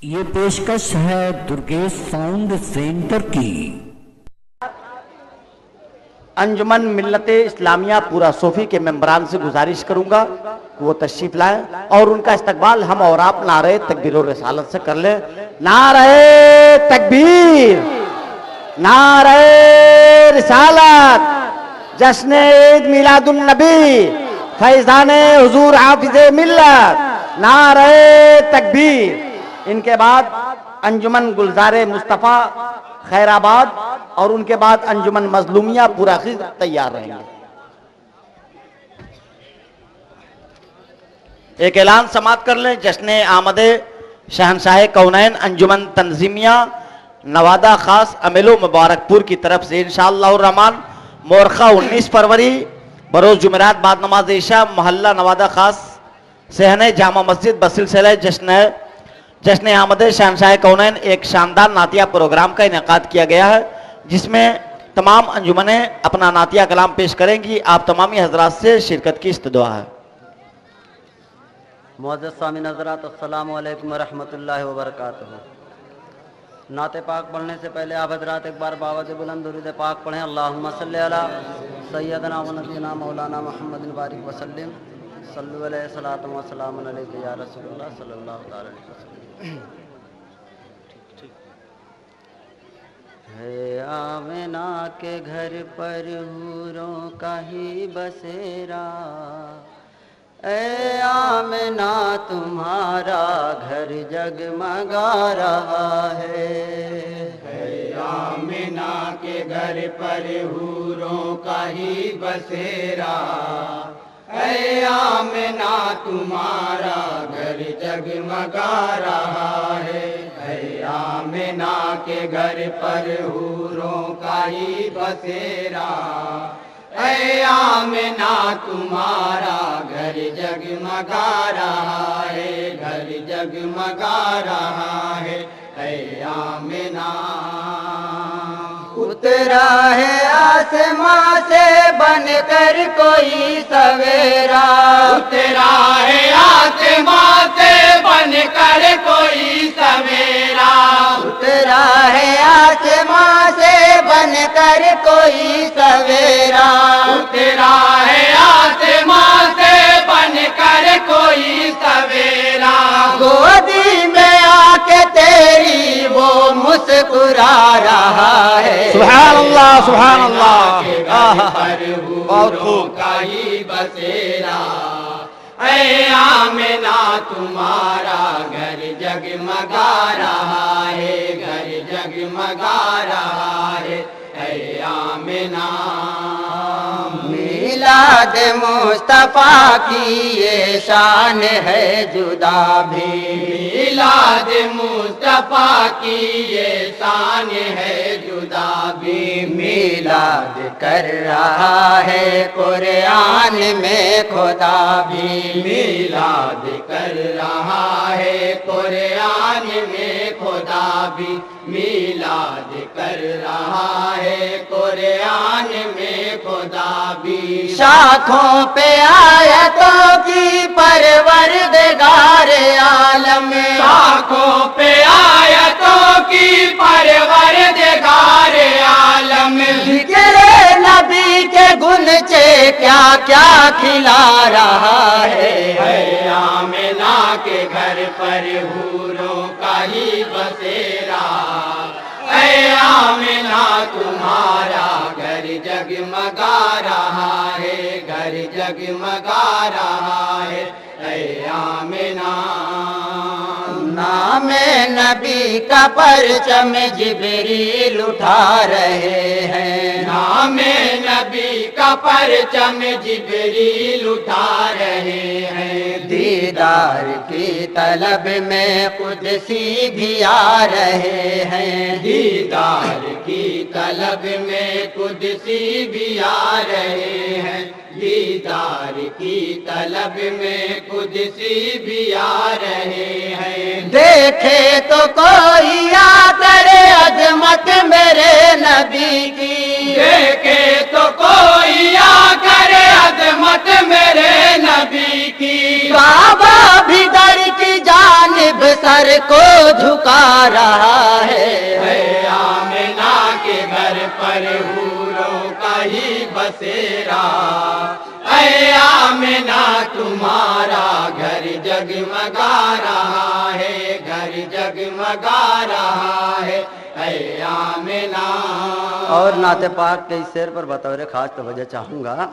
یہ پیشکش ہے درگیش ساؤنڈ سینٹر کی۔ انجمن ملت اسلامیہ پورا صوفی کے ممبران سے گزارش کروں گا کہ وہ تشریف لائیں اور ان کا استقبال ہم اور آپ نعرہ تکبیر و رسالت سے کر لیں۔ نعرہ تکبیر، نعرہ رسالت، جشن عید میلاد النبی، فیضان حضور حافظ ملت، نعرہ تکبیر۔ ان کے بعد انجمن گلزار مصطفیٰ خیر آباد اور ان کے بعد انجمن مظلومیہ پورا خز تیار رہیں گے۔ ایک اعلان سماعت کر لیں۔ جشن آمد شہنشاہ کونین انجمن تنظیمیہ نوادہ خاص امیلو مبارک پور کی طرف سے انشاءاللہ الرحمن مورخہ 19 فروری بروز جمعرات بعد نماز عشاء محلہ نوادہ خاص صحن جامع مسجد بسلسلہ جشن آمد شہنشاہ کونین ایک شاندار نعتیہ پروگرام کا انعقاد کیا گیا ہے، جس میں تمام انجمنیں اپنا نعتیہ کلام پیش کریں گی۔ آپ تمامی حضرات سے شرکت کی استدعا ہے۔ معزز سامعین حضرات، السلام علیکم ورحمۃ اللہ وبرکاتہ۔ نعت پاک پڑھنے سے پہلے آپ حضرات ایک بار باوجہ بلند درود پاک پڑھیں۔ اللہم صلی علی سیدنا و نبینا مولانا محمد بارک وسلم، صلو علیہ صلاۃ و سلام علیک یا رسول اللہ صلی اللہ علیہ وسلم۔ ہے آمنہ کے گھر پر حوروں کا ہی بسیرا، اے آمنہ تمہارا گھر جگمگا رہا ہے۔ اے آمنہ کے گھر پر حوروں کا ہی بسیرا، اے آمنہ تمہارا گھر جگمگا رہا ہے۔ اے آمنہ کے گھر پر حوروں کا ہی بسیرا، اے آمنہ تمہارا گھر جگمگا رہا ہے، گھر جگمگا رہا ہے۔ اے آمنہ اترا ہے آسماں سے بن کر کوئی سویرا، اترا ہے آسماں سے بن کر کوئی سویرا، اترا ہے آسماں سے بن کر کوئی سویرا، اترا ہے آسماں سے بن کر کوئی سویرا، گودی میں آ کے تیری وہ مسکرا رہا ہے۔ سبحان اللہ، سبحان اللہ، بہت خوب۔ کا ہی بسیرا، اے آمنہ تمہارا گھر جگمگا رہا ہے، گھر جگمگا رہا ہے۔ اے آمنہ میلاد مصطفیٰ کی یہ شان ہے جدا بھی، میلاد مصطفیٰ کی یہ شان ہے جدا بھی، میلاد کر رہا ہے قرآن میں خدا بھی، میلاد کر رہا ہے قرآن میں خدا بھی، میلاد کر رہا ہے قرآن میں خدا بھی، شاخوں پہ آیتوں کی پروردگار عالم، شاخوں پہ آیتوں کی پروردگار عالم، ذکر نبی کے گنچے کیا کیا کھلا رہا ہے۔ اے آمنہ کے گھر پر حوروں کا ہی بسیرا، اے آمنہ تمہارا گھر جگمگا رہا ہے، گھر جگمگا رہا ہے۔ اے آمنہ نام نبی کا پرچم جبریل اٹھا رہے ہیں، نام نبی کا پرچم جبریل اٹھا رہے ہیں، دیدار کی طلب میں قدسی بھی آ رہے ہیں، دیدار کی طلب میں قدسی بھی آ رہے ہیں، دیدار کی طلب میں قدسی بھی آ رہے ہیں، دیکھے تو کوئی آ کرے عظمت میرے نبی کی، دیکھے تو کوئی آ کرے عظمت میرے نبی کی، کعبہ بھی در کی جانب سر کو جھکا रहा है। आमिना के घर पर हूरों का ही बसेरा, ऐ आमिना तुम्हारा घर जगमगा रहा है, घर जगमगा रहा है, ऐ आमिना। और नाते पाक के इस शेर पर बतौर खास तवज्जो चाहूँगा।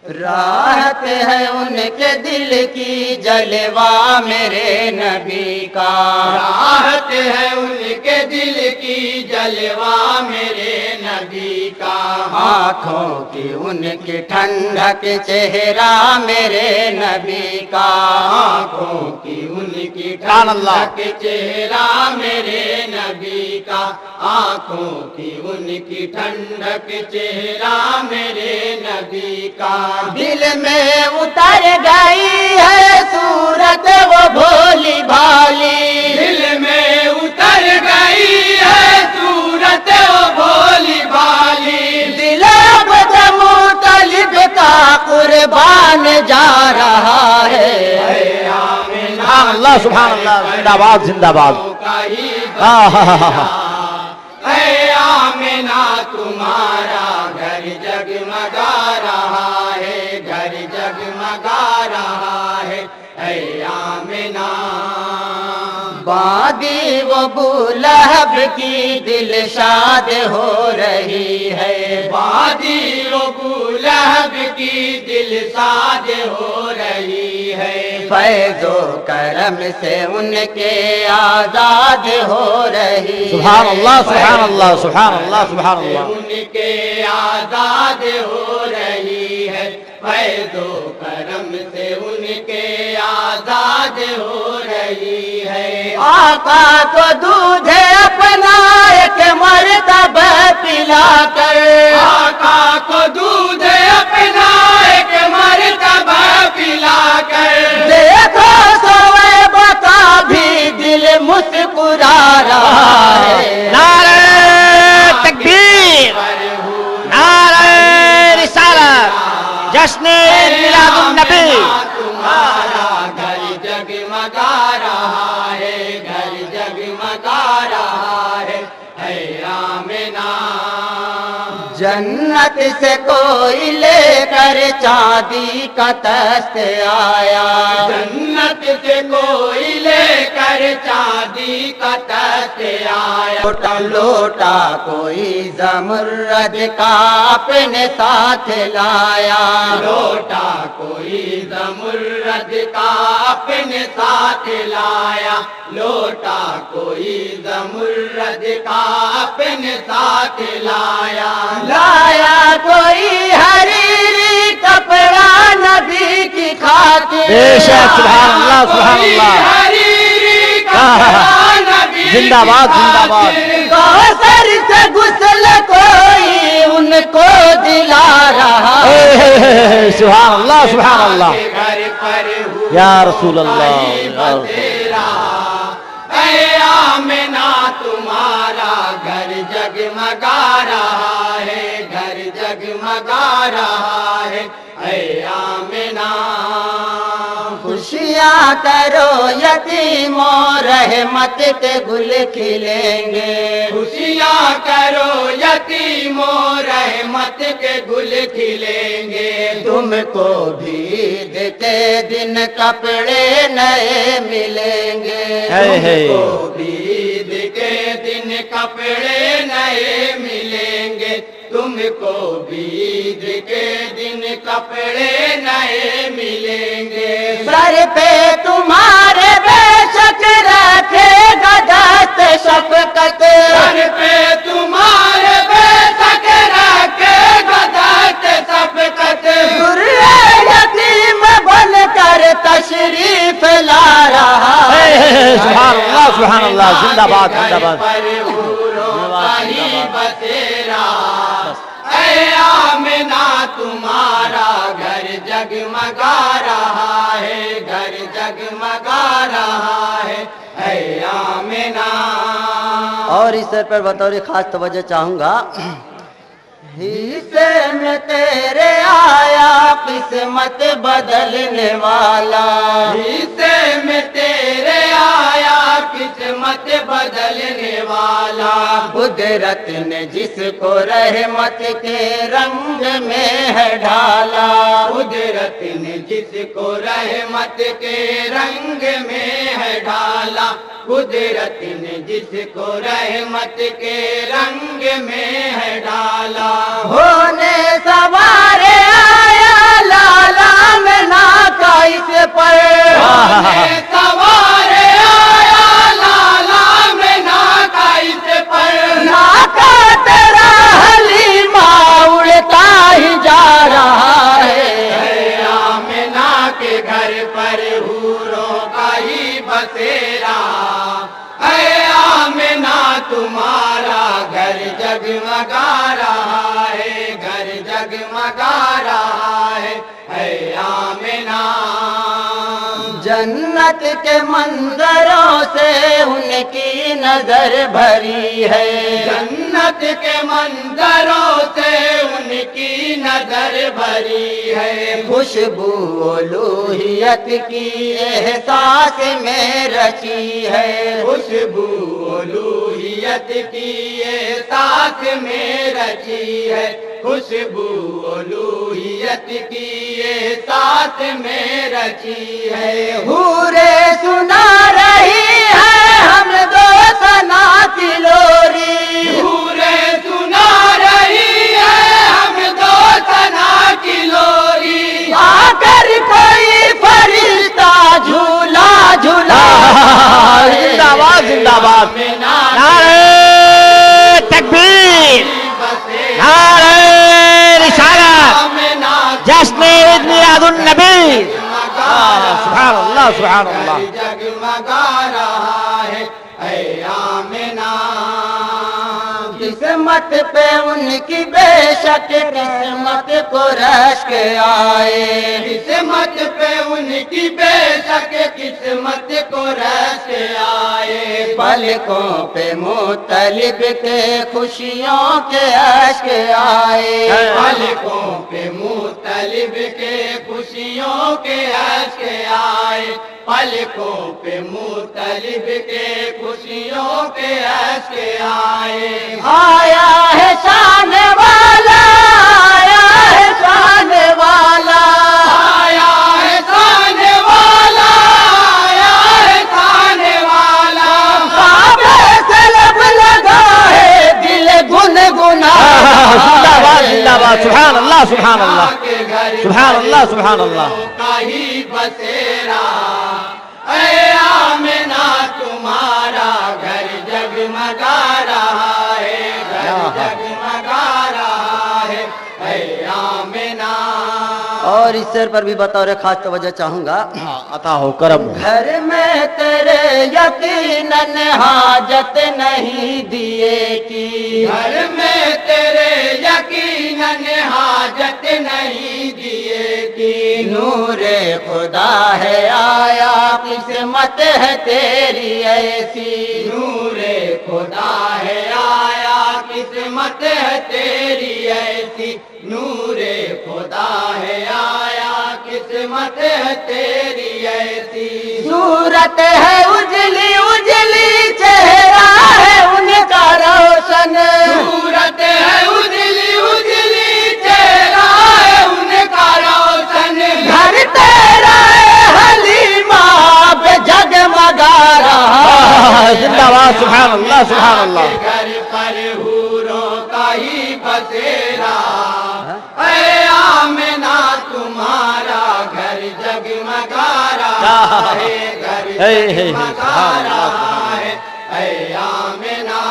राहत है उनके दिल की जलवा मेरे नबी का, राहत है उनके दिल की जलवा मेरे नबी का, आँखों की उनकी ठंडक चेहरा मेरे नबी का, आँखों की उनकी ठंडक चेहरा मेरे नबी का, आँखों की उनकी ठंडक चेहरा मेरे नबी का। दिल में उतर गई है सूरत वो भोली भाली, दिल में उतर गई है सूरत वो भोली भाली, दिल अब मुतलिब का कुर्बान जा रहा है। सुभान अल्लाह, सुभान अल्लाह, जिंदाबाद जिंदाबाद। ऐ आमिना तुम्हारा घर जगमगा रहा है, घर जगमगा रहा है, ऐ आमिना। बादी वो बुलहब की दिल शाद हो रही है, वादी अबू लहब की दिल साज हो रही है, फैज़ो करम से उनके आजाद हो रही। सुभान अल्लाह, सुभान अल्लाह, सुभान अल्लाह, सुभान अल्लाह। उनके आजाद हो रही है, फैज़ो करम से उनके आजाद हो रही है। आका को दूध अपना एक मर्तबा पिलाकर, आका को दूध अपना एक मर्तबा पिलाकर, देखो सोए बता भी दिल मुस्कुरा रहा है। नारे तकबीर, नारे रिसालत, जश्न मिलादुन नबी। तुम्हारा घर जगमगा रहा है, घर जगमगा रहा है, ऐ आमिना। जन्नत से कोई लेकर चांदी का तख्त आया, जन्नत से कोई लेकर चांदी का तख्त आया, लोटा लोटा कोई ज़मरद का अपने साथ लाया, लोटा कोई ज़मुर्रद का अपने साथ लाया, लोटा कोई ज़मुर्रद का अपने साथ लाया, लाया कोई हरीरी कपड़ा नबी की खातिर। बेशक, सुभान अल्लाह, सुभान अल्लाह। हरीरी कपड़ा नबी जिंदाबाद जिंदाबाद। कौसर से गुस्ल कोई उनको दिला रहा है। सुभान अल्लाह, सुभान अल्लाह। घर पर या रसूल अल्लाह, या रसूल। बसेरा, ऐ आमिना तुम्हारा घर जगमगा रहा है, घर जगमगा रहा है, ऐ आमिना। खुशियाँ करो यतीमों रहमत के गुल खिलेंगे, खुशियाँ करो यतीमों रहमत के गुल खिलेंगे, तुमको भी ईद के दिन कपड़े नए मिलेंगे, तुमको भी ईद के दिन कपड़े नए मिलेंगे, तुमको भी ईद के दिन कपड़े नए मिलेंगे। सर पे तुम्हारे बेशक रखेगा दस्त शफकत, सर पे तुम्हारे बेशक रखेगा दस्त शफकत, यतीम बनकर तशरीफ ला रहा है। सुभान अल्लाह, सुभान अल्लाह, जिंदाबाद जिंदाबाद। पर हूरों का ही बसेरा, ऐ आमिना तुम्हारा घर जगमगा रहा है, घर जगमगा रहा है, ऐ आमिना। और इस सर पर बतौर खास तवज्जो चाहूंगा। हिस्से में तेरे आया किस्मत बदलने वाला, हिस्से में तेरे आया किस्मत कुदरत ने जिसको रहमत के रंग में है ढाला, कुदरत ने जिसको रहमत के रंग में है ढाला, कुदरत ने जिसको रहमत के रंग में है ढाला। होने सवारे आया लाला में नाका इस पर, होने सवारे आया लाला में नाका इस पर, नाका तेरा हलीमा उड़ता ही जा रहा है। आमिना के घर पर हूरों का ही बसेरा, आमिना तुम्हारा घर जगमगा रहा है, घर जगमगा रहा है आमिना। जन्नत के मंजरों से उनकी नजर भरी है, जन्नत के मंजरों से उनकी नजर भरी है। खुशबू उलूहियत की एहसास में रची है, खुशबू उलूहियत की एहसास में रची है, खुशबू उलूहियत की एहसास में रची है। हूरे सुना रही है हम दो सना की लोरी, हूरे सुना रही है हम दो सना की लोरी। आकर कोई फरिश्ता झूला झूला, जिंदाबाद जिंदाबाद, नारे तकबीर, नारे रिसालत, जश्न ईद मिलादुन नबी। सुभान अल्लाह सुभान अल्लाह। जगमगा रहा है आमिना, किस्मत पे उनकी बेशक किस्मत को रश्क आए, किस्मत पे उनकी बेशक किस्मत को रश्क आए। पलकों पे मुतलिब के खुशियों के अश्क आए, पलकों पे मुतलिब के खुशियों के अश्क आए, पलकों पे मुतलिब के खुशियों के अश्क आए। आया है शान वाला, आया है शान वाला, आया है शान वाला, आया है शान वाला। काबे से लब लगा है दिल गुनगुना, जिंदाबाद जिंदाबाद, सुभान अल्लाह सुभान अल्लाह, सुभान अल्लाह सुभान अल्लाह। का ही बसेरा आमिना तुम्हारा घर जगमगा रहा है, घर जगमगा रहा है आमिना। और इस शेर पर भी बतौर खास तवज्जो चाहूंगा। अता हो करम। घर में तेरे यकीनन हाजत नहीं दिए की, घर में तेरे यकीनन हाजत नहीं दिए की। नूरे खुदा है आया किस्मत है तेरी ऐसी, नूरे खुदा है आया किस्मत है तेरी ऐसी, नूरे खुदा है आया किस्मत है तेरी ऐसी। सूरत है उजली उजली चेहरा है उनका रोशन, सूरत है उजली उजली चेहरा है उनका रोशन। घर तेरा हलीमा पे जगमगा रहा, जिंदाबाद सुभान अल्लाह सुभान अल्लाह। घर पर हूरों का ही बसेरा आमिना तुम्हारा घर जगमगा रहा है, घर जगमगा रहा है आमिना।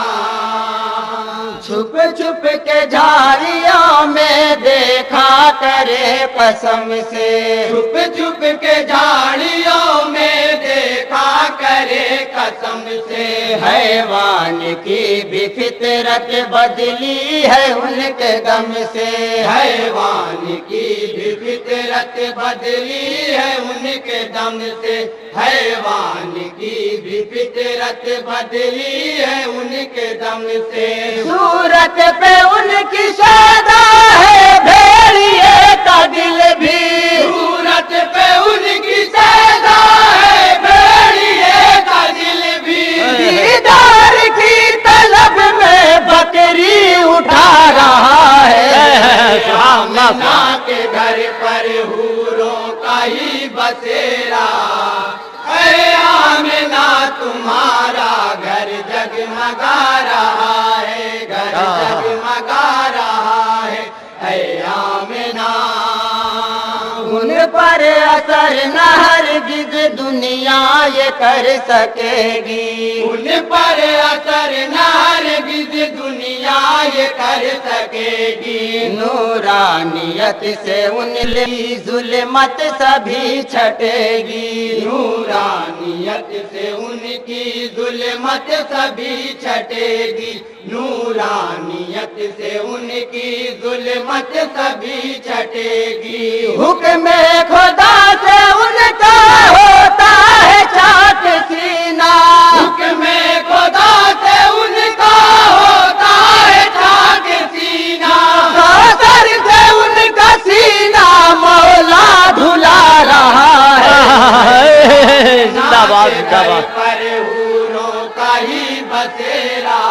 छुप छुप के झाड़ियों में देखा करे कसम से, छुप छुप के झाड़ियों में देखा करे कसम से। हैवान की भी फितरत बदली है उनके गम से, हैवान की भी फितरत बदली है उनके दम से, हैवान की भी फितरत बदली है उनके दम से। सूरत पे उनकी शादा है भेड़िए का दिल भी, सूरत पे उनकी शादा है भेड़िए का दिल भी। दीदार की तलब में आमिना के घर पर हूरों का ही बसेरा, ऐ आमिना तुम्हारा घर जगमगा रहा है, घर जगमगा रहा है, ऐ आमिना। उन पर असर न हरगिज दुनिया ये कर सकेगी, उन पर असर न हरगिज दुनिया ये कर सकेगी। नूरानियत से उनकी जुल्मत सभी छटेगी, नूरानियत से उनकी जुल्मत सभी छटेगी, नूरानियत से उनकी जुल्मत सभी छटेगी। हुक्म खुदा से उनका होता है चाक सीना, हुक्म खुदा से उनका होता है चाक सीना, सर से उनका सीना मौला धुला रहा है। जिंदाबाद जिंदाबाद। पर हूरों का ही बसेरा,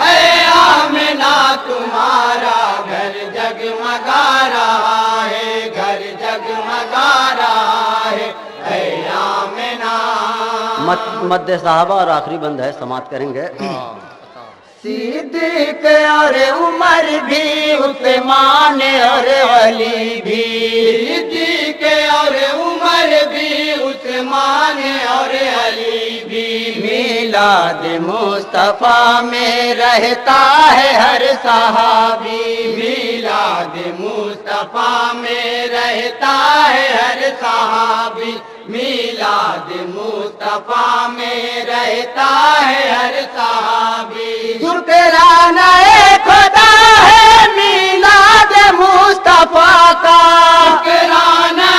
ऐ आमिना तुम्हारा घर जगमगा रहा है, घर जगमगा रहा है, ऐ आमिना। मद्दे साहबा और आखिरी बंद है, समाप्त करेंगे। सिद्दीक और उमर भी, उस्मान और अली भी, सिद्दीक और उमर भी, उस्मान और अली भी। मिलाद मुस्तफा में रहता है हर सहाबी, मिलाद मुस्तफा में रहता है हर सहाबी, मिलाद मुस्तफा में रहता है हर सहाबी। शुक्राना खुदा है मिलाद मुस्तफा का, शुक्राना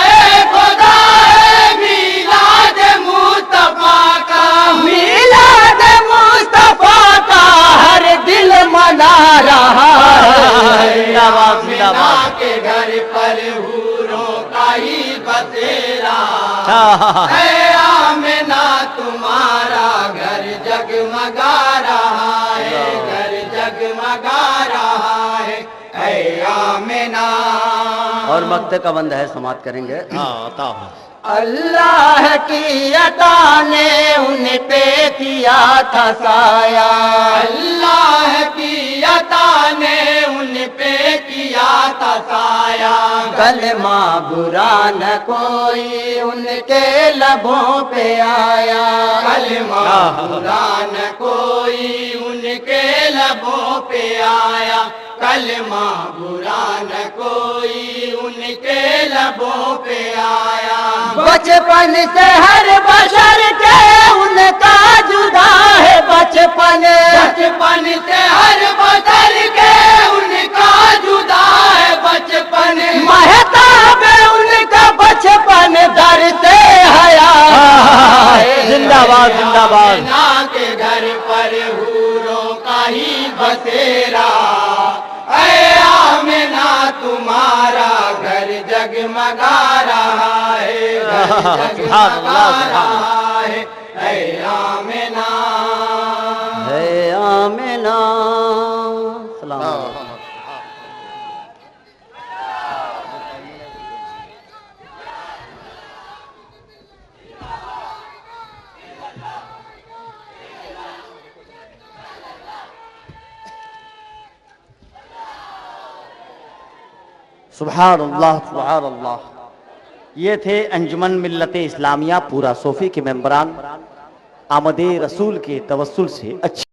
खुदा है मिलाद मुस्तफा का, मिलाद मुस्तफा का हर दिल मना रहा है। जिंदाबाद जिंदाबाद। के घर पर हूरों का ही बसेरा, ऐ आमिना तुम्हारा घर जगमगा रहा है, घर जगमगा रहा है, ऐ आमिना। और मक्ते का बंद है, समाप्त करेंगे। अल्लाह की अता ने उन पे किया था साया, अल्लाह की अता ने उन पे किया था साया। कलमा बुरा न कोई उनके लबों पे आया, कलमा बुरा न कोई उनके लबों पे आया, कलमा बुरा न कोई उनके लबों पे आया। बचपन से हर बशर के उनका जुदा है बचपन, बचपन से हर बशर के उनका जुदा है बचपन। महताब उनका बचपन दर से हया। जिंदाबाद जिंदाबाद। आमिना के घर पर हूरों का ही बसेरा, ऐ आमिना तुम्हारा घर जगमगा रहा है, घर जगमगा रहा है, ऐ आमिना। है आमिना। सलाम अलैकुम। सुभान अल्लाह सुभान अल्लाह। ये थे अंजुमन मिल्लत इस्लामिया पूरा सोफी के मेंबरान आमदे रसूल के तवस्सुल से अच्छी